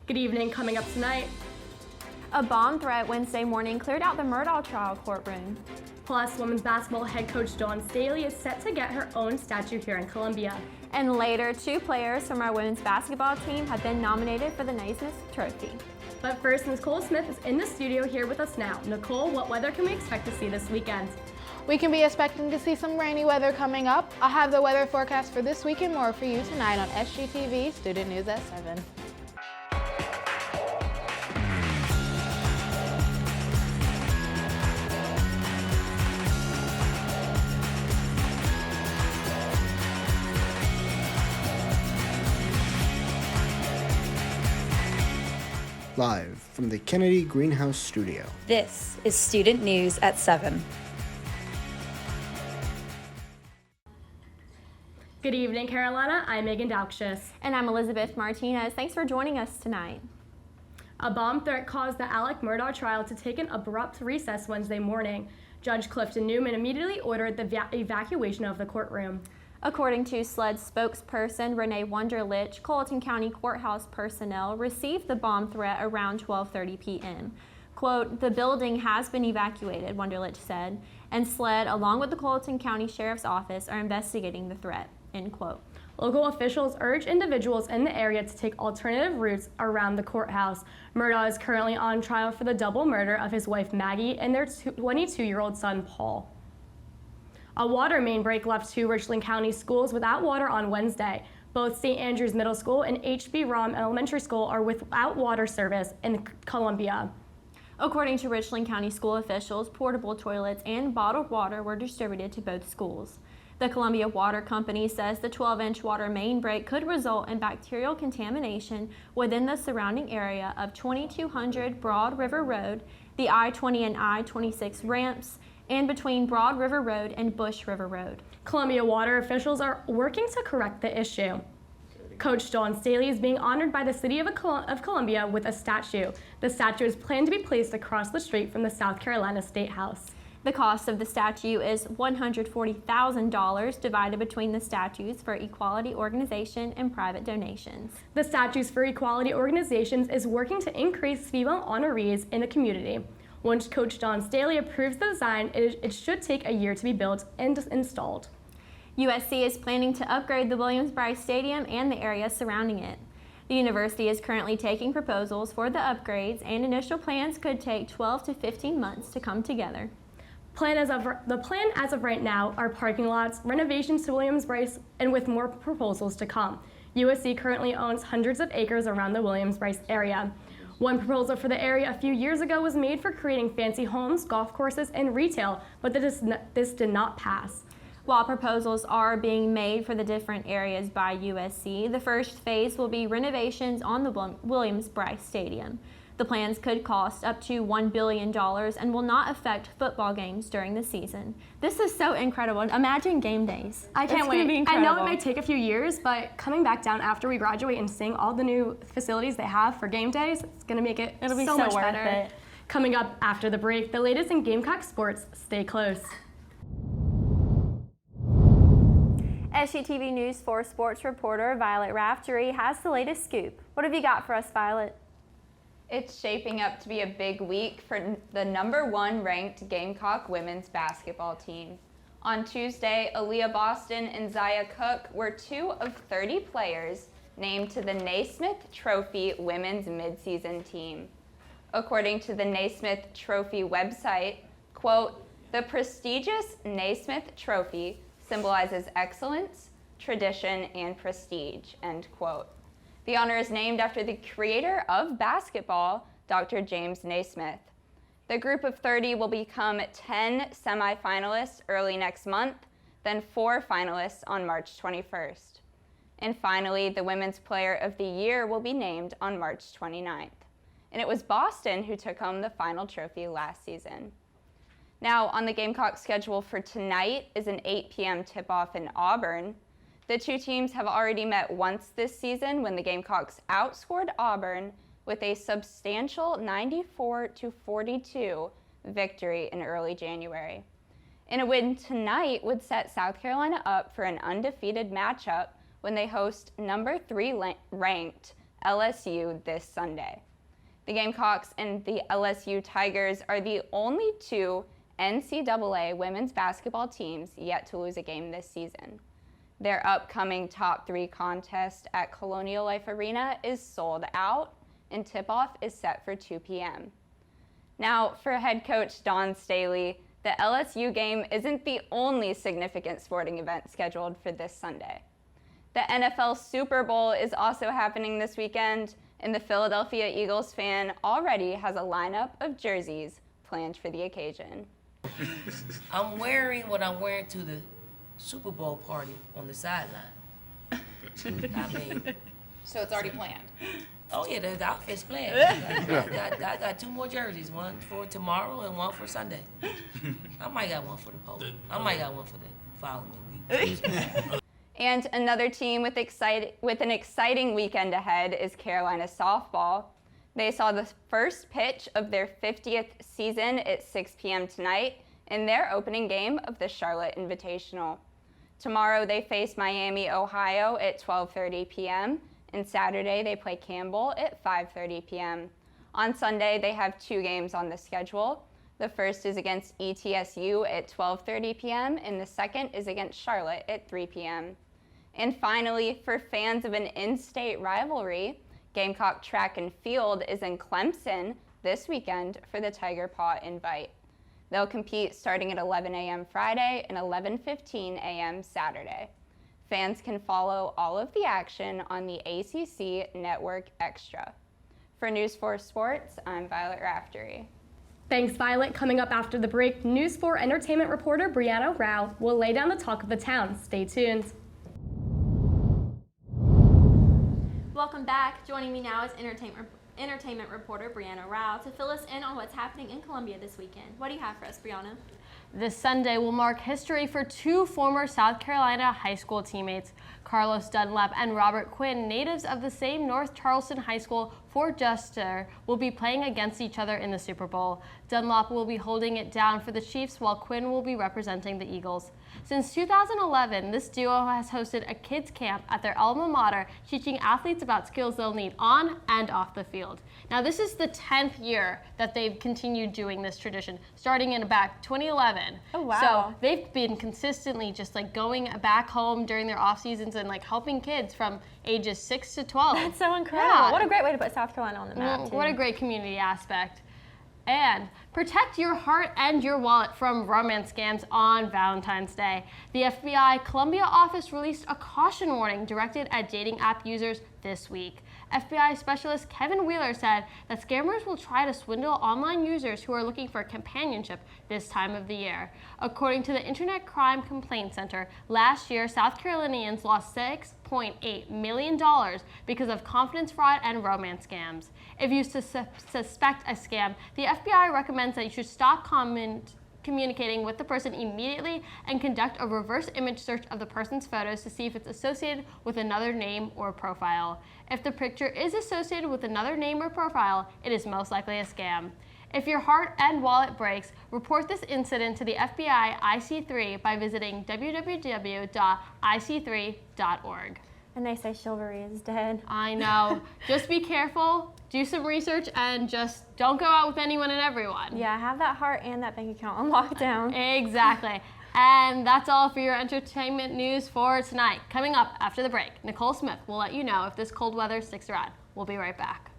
Good evening. Coming up tonight. A bomb threat Wednesday morning cleared out the Murdaugh trial courtroom. Plus, women's basketball head coach Dawn Staley is set to get her own statue here in Columbia. And later, 2 players from our women's basketball team have been nominated for the Naismith Trophy. But first, Nicole Smith is in the studio here with us now. Nicole, what weather can we expect to see this weekend? We can be expecting to see some rainy weather coming up. I'll have the weather forecast for this week and more for you tonight on SGTV Student News at 7. Live from the Kennedy Greenhouse Studio. This is Student News at 7. Good evening, Carolina. I'm Meagan Daukshus. And I'm Elizabeth Martinez. Thanks for joining us tonight. A bomb threat caused the Alec Murdaugh trial to take an abrupt recess Wednesday morning. Judge Clifton Newman immediately ordered the evacuation of the courtroom. According to SLED spokesperson Renee Wunderlich, Colleton County Courthouse personnel received the bomb threat around 12:30 p.m. Quote, "The building has been evacuated," Wunderlich said, and SLED, along with the Colleton County Sheriff's Office, are investigating the threat, end quote. Local officials urge individuals in the area to take alternative routes around the courthouse. Murdaugh is currently on trial for the double murder of his wife Maggie and their 22-year-old son Paul. A water main break left 2 Richland County schools without water on Wednesday. Both St. Andrews Middle School and H.B. Rom Elementary School are without water service in Columbia. According to Richland County school officials, portable toilets and bottled water were distributed to both schools. The Columbia Water Company says the 12-inch water main break could result in bacterial contamination within the surrounding area of 2200 Broad River Road, the I-20 and I-26 ramps, and between Broad River Road and Bush River Road. Columbia water officials are working to correct the issue. Coach Dawn Staley is being honored by the City of Columbia with a statue. The statue is planned to be placed across the street from the South Carolina State House. The cost of the statue is $140,000 divided between the Statues for Equality Organization and private donations. The Statues for Equality Organizations is working to increase female honorees in the community. Once Coach Dawn Staley approves the design, it should take a year to be built and installed. USC is planning to upgrade the Williams-Brice Stadium and the area surrounding it. The university is currently taking proposals for the upgrades, and initial plans could take 12 to 15 months to come together. The plan as of right now are parking lots, renovations to Williams-Brice, and with more proposals to come. USC currently owns hundreds of acres around the Williams-Brice area. One proposal for the area a few years ago was made for creating fancy homes, golf courses, and retail, but this did not pass. While proposals are being made for the different areas by USC, the first phase will be renovations on the Williams-Brice Stadium. The plans could cost up to $1 billion and will not affect football games during the season. This is so incredible. Imagine game days. I can't wait. Be I know it might take a few years, but coming back down after we graduate and seeing all the new facilities they have for game days, it's going to make it It'll be so much worth better. it. Coming up after the break, the latest in Gamecock sports. Stay close. SGTV News 4 sports reporter Violet Raftery has the latest scoop. What have you got for us, Violet? It's shaping up to be a big week for the #1 ranked Gamecock women's basketball team. On Tuesday, Aaliyah Boston and Zaya Cook were 2 of 30 players named to the Naismith Trophy women's midseason team. According to the Naismith Trophy website, quote, "The prestigious Naismith Trophy symbolizes excellence, tradition, and prestige," end quote. The honor is named after the creator of basketball, Dr. James Naismith. The group of 30 will become 10 semifinalists early next month, then 4 finalists on March 21st. And finally, the Women's Player of the Year will be named on March 29th. And it was Boston who took home the final trophy last season. Now, on the Gamecock schedule for tonight is an 8 p.m. tip-off in Auburn. The 2 teams have already met once this season when the Gamecocks outscored Auburn with a substantial 94-42 victory in early January. And a win tonight would set South Carolina up for an undefeated matchup when they host #3 ranked LSU this Sunday. The Gamecocks and the LSU Tigers are the only two NCAA women's basketball teams yet to lose a game this season. Their upcoming top 3 contest at Colonial Life Arena is sold out, and tip-off is set for 2 p.m. Now, for head coach Dawn Staley, the LSU game isn't the only significant sporting event scheduled for this Sunday. The NFL Super Bowl is also happening this weekend, and the Philadelphia Eagles fan already has a lineup of jerseys planned for the occasion. I'm wearing what I'm wearing to the Super Bowl party on the sideline. I mean, So it's already planned. oh yeah, the outfit's planned. I got 2 more jerseys, one for tomorrow and one for Sunday. I might got one for the poll. I might got one for the following week. And another team with an exciting weekend ahead is Carolina softball. They saw the first pitch of their 50th season at 6 p.m. tonight in their opening game of the Charlotte Invitational. Tomorrow they face Miami, Ohio at 12:30 p.m. and Saturday they play Campbell at 5:30 p.m. On Sunday they have 2 games on the schedule. The first is against ETSU at 12:30 p.m. and the second is against Charlotte at 3 p.m. And finally, for fans of an in-state rivalry, Gamecock Track and Field is in Clemson this weekend for the Tiger Paw Invite. They'll compete starting at 11 a.m. Friday and 11:15 a.m. Saturday. Fans can follow all of the action on the ACC Network Extra. For News 4 Sports, I'm Violet Raftery. Thanks, Violet. Coming up after the break, News 4 entertainment reporter Brianna Rao will lay down the talk of the town. Stay tuned. Welcome back. Joining me now is entertainment reporter Brianna Rao to fill us in on what's happening in Columbia this weekend. What do you have for us, Brianna? This Sunday will mark history for 2 former South Carolina high school teammates. Carlos Dunlap and Robert Quinn, natives of the same North Charleston High School, Fort Dexter, will be playing against each other in the Super Bowl. Dunlap will be holding it down for the Chiefs while Quinn will be representing the Eagles. Since 2011, this duo has hosted a kids camp at their alma mater, teaching athletes about skills they'll need on and off the field. Now, this is the 10th year that they've continued doing this tradition, starting in back 2011. Oh, wow. So they've been consistently just like going back home during their off seasons and like helping kids from ages 6 to 12. That's so incredible. Yeah. What a great way to put South Carolina on the map, too. What a great community aspect. And protect your heart and your wallet from romance scams on Valentine's Day. The FBI Columbia office released a caution warning directed at dating app users this week. FBI Specialist Kevin Wheeler said that scammers will try to swindle online users who are looking for companionship this time of the year. According to the Internet Crime Complaint Center, last year South Carolinians lost $6.8 million because of confidence fraud and romance scams. If you suspect a scam, the FBI recommends that you should stop communicating with the person immediately and conduct a reverse image search of the person's photos to see if it's associated with another name or profile. If the picture is associated with another name or profile, it is most likely a scam. If your heart and wallet breaks, report this incident to the FBI IC3 by visiting www.ic3.org. And they say chivalry is dead. I know. Just be careful, do some research, and just don't go out with anyone and everyone. Yeah, have that heart and that bank account on lockdown. Exactly. And that's all for your entertainment news for tonight. Coming up after the break, Nicole Smith will let you know if this cold weather sticks around. We'll be right back.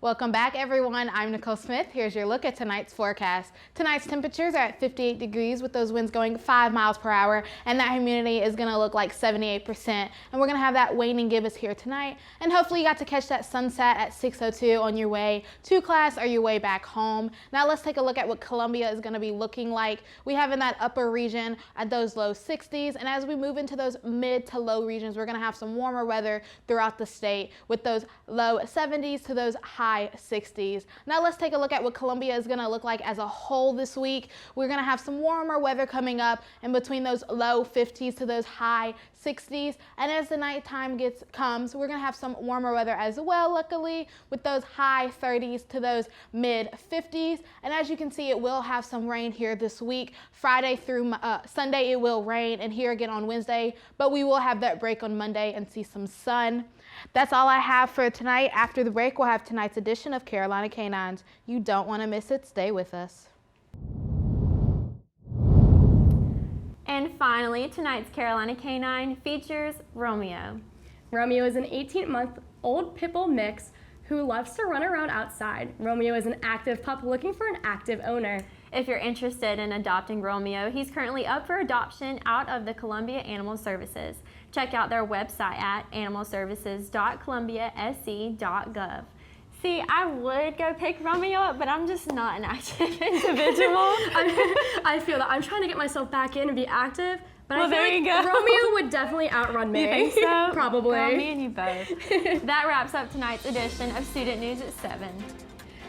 Welcome back, everyone. I'm Nicole Smith. Here's your look at tonight's forecast. Tonight's temperatures are at 58 degrees with those winds going 5 miles per hour, and that humidity is going to look like 78%. And we're going to have that waning gibbous here tonight. And hopefully you got to catch that sunset at 6:02 on your way to class or your way back home. Now let's take a look at what Columbia is going to be looking like. We have in that upper region at those low 60s, and as we move into those mid to low regions, we're going to have some warmer weather throughout the state with those low 70s to those high high 60s. Now let's take a look at what Columbia is going to look like as a whole this week. We're going to have some warmer weather coming up in between those low 50s to those high 60s. And as the nighttime comes, we're going to have some warmer weather as well, luckily, with those high 30s to those mid 50s. And as you can see, it will have some rain here this week. Friday through Sunday, it will rain, and here again on Wednesday, but we will have that break on Monday and see some sun. That's all I have for tonight. After the break, we'll have tonight's edition of Carolina Canines. You don't want to miss it. Stay with us. And finally, tonight's Carolina Canine features Romeo. Romeo is an 18-month-old pit bull mix who loves to run around outside. Romeo is an active pup looking for an active owner. If you're interested in adopting Romeo, he's currently up for adoption out of the Columbia Animal Services. Check out their website at animalservices.columbiasc.gov. See, I would go pick Romeo up, but I'm just not an active individual. I feel that. I'm trying to get myself back in and be active, but Well, I feel there like you go. Romeo would definitely outrun me. You think so? Probably. Girl, me and you both. That wraps up tonight's edition of Student News at 7.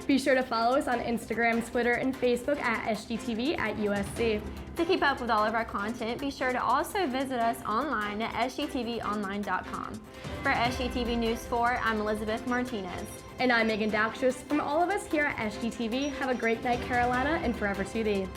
Be sure to follow us on Instagram, Twitter, and Facebook at SGTV at USC. To keep up with all of our content, be sure to also visit us online at sgtvonline.com. For SGTV News 4, I'm Elizabeth Martinez. And I'm Meagan Daukshus. From all of us here at SGTV, have a great night, Carolina, and forever to thee.